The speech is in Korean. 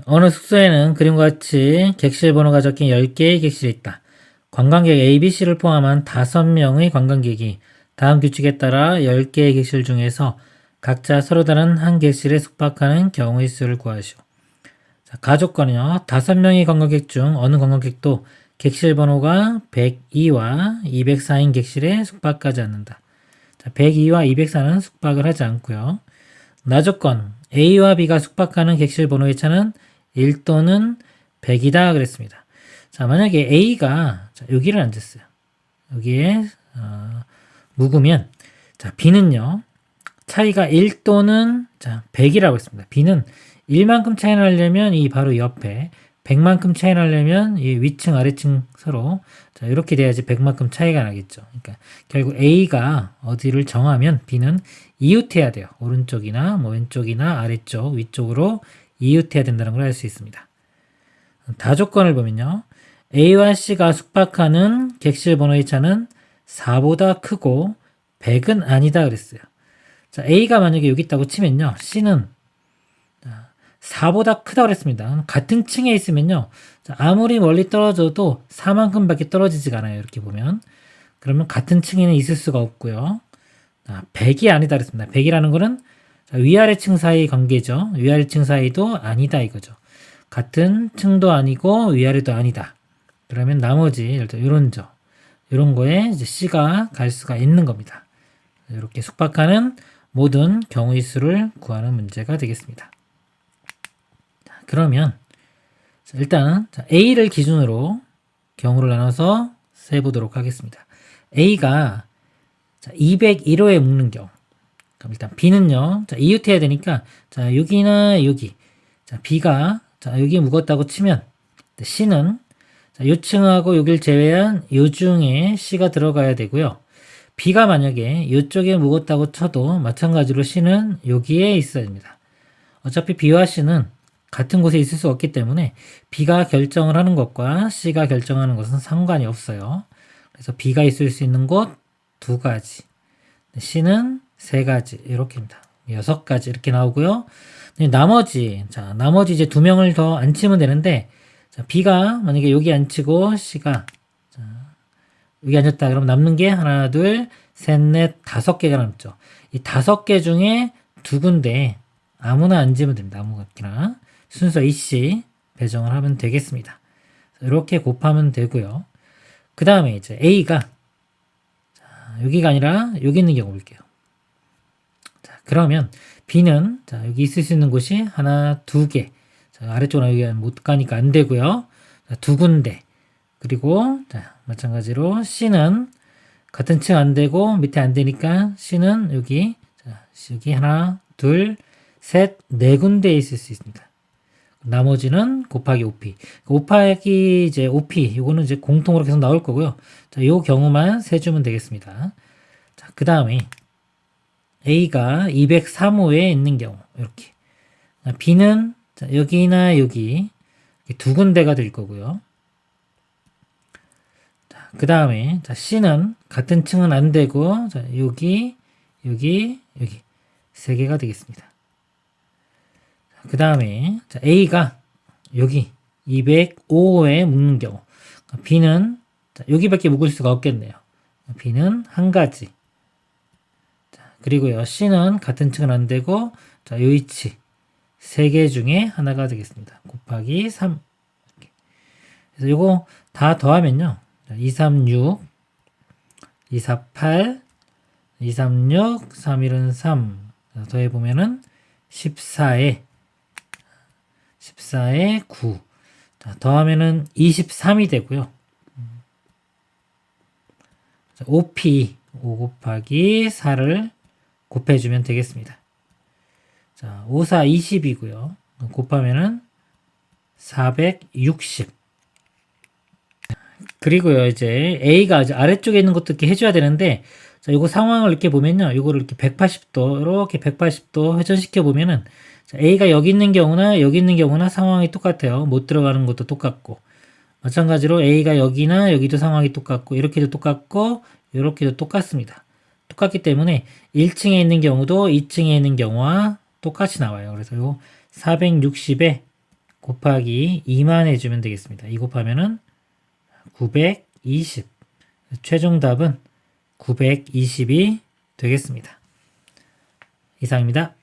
어느 숙소에는 그림과 같이 객실 번호가 적힌 10개의 객실이 있다. 관광객 A, B, C를 포함한 5명의 관광객이 다음 규칙에 따라 10개의 객실 중에서 각자 서로 다른 한 객실에 숙박하는 경우의 수를 구하시오. 자, 가족과는요, 5명의 관광객 중 어느 관광객도 객실 번호가 102와 204인 객실에 숙박하지 않는다. 자, 102와 204는 숙박을 하지 않고요. 나조건 A와 B가 숙박하는 객실 번호의 차는 1 또는 100이다 그랬습니다. 자, 만약에 A가 여기를 앉았어요. 여기에 묵으면 자, B는요. 차이가 1 또는 100이라고 했습니다. B는 1만큼 차이 나려면 이 바로 옆에 100만큼 차이 나려면 이 위층 아래층 서로 자, 이렇게 돼야지 100만큼 차이가 나겠죠. 그러니까 결국 A가 어디를 정하면 B는 이웃해야 돼요. 오른쪽이나 뭐 왼쪽이나 아래쪽, 위쪽으로 이웃해야 된다는 걸 알 수 있습니다. 다조건을 보면요. A와 C가 숙박하는 객실 번호의 차는 4보다 크고 100은 아니다 그랬어요. 자, A가 만약에 여기 있다고 치면요. C는 4보다 크다고 그랬습니다. 같은 층에 있으면요. 아무리 멀리 떨어져도 4만큼밖에 떨어지지가 않아요. 이렇게 보면. 그러면 같은 층에는 있을 수가 없고요. 100이 아니다 그랬습니다. 100이라는 거는 위아래층 사이 관계죠. 위아래층 사이도 아니다 이거죠. 같은 층도 아니고 위아래도 아니다. 그러면 나머지 이런 이런 거에 이제 C가 갈 수가 있는 겁니다. 이렇게 숙박하는 모든 경우의 수를 구하는 문제가 되겠습니다. 그러면 일단 A를 기준으로 경우를 나눠서 세보도록 하겠습니다. A가 201호에 묵는 경우. 그럼 일단 B는요. 이웃해야 되니까 여기나 여기. B가 여기 묵었다고 치면 C는 요 층하고 여길 제외한 요 중에 C가 들어가야 되고요. B가 만약에 이쪽에 묵었다고 쳐도 마찬가지로 C는 여기에 있어야 됩니다. 어차피 B와 C는 같은 곳에 있을 수 없기 때문에 B가 결정을 하는 것과 C가 결정하는 것은 상관이 없어요. 그래서 B가 있을 수 있는 곳 2가지, C는 3가지 이렇게입니다. 6가지 이렇게 나오고요. 나머지 이제 2명을 더 앉히면 되는데 B가 만약에 여기 앉히고 C가 여기 앉았다 그러면 남는 게 하나, 둘, 셋, 넷, 5개가 남죠. 이 5개 중에 2군데 아무나 앉으면 됩니다. 아무렇게나. 순서 이씨 배정을 하면 되겠습니다. 이렇게 곱하면 되고요. 그 다음에 이제 A가 여기가 아니라 여기 있는 경우 볼게요. 그러면 B는 여기 있을 수 있는 곳이 하나, 2개. 아래쪽으로 여기 못 가니까 안 되고요. 2군데. 그리고 마찬가지로 C는 같은 층 안 되고 밑에 안 되니까 C는 여기 여기 하나, 둘, 셋, 4군데에 있을 수 있습니다. 나머지는 곱하기 5p. 곱하기 이제 5p. 이거는 이제 공통으로 계속 나올 거고요. 요 경우만 세주면 되겠습니다. 그 다음에 A가 203호에 있는 경우 이렇게. B는 여기나 여기 2군데가 될 거고요. 그 다음에 C는 같은 층은 안 되고 여기 3개가 되겠습니다. 그 다음에 A가 여기 205호에 묵는 경우 B는 여기밖에 묵을 수가 없겠네요. B는 1가지. 그리고요 C는 같은 층은 안 되고 요 위치 3개 중에 하나가 되겠습니다. 곱하기 3. 이렇게. 그래서 요거 다 더하면요 236, 248, 236, 3일은 3 더해보면은 14에 9 더하면은 23이 되고요. 5p 5 곱하기 4를 곱해주면 되겠습니다. 5, 4, 20이고요. 곱하면은 460. 그리고요, 이제 A가 이제 아래쪽에 있는 것도 이렇게 해줘야 되는데, 요거 상황을 이렇게 보면요. 요거를 이렇게 180도, 이렇게 180도 회전시켜 보면은, A가 여기 있는 경우나 여기 있는 경우나 상황이 똑같아요. 못 들어가는 것도 똑같고. 마찬가지로 A가 여기나 여기도 상황이 똑같고, 이렇게도 똑같고, 이렇게도 똑같습니다. 똑같기 때문에 1층에 있는 경우도 2층에 있는 경우와 똑같이 나와요. 그래서 요 460에 곱하기 2만 해주면 되겠습니다. 2 곱하면은 920. 최종 답은 920이 되겠습니다. 이상입니다.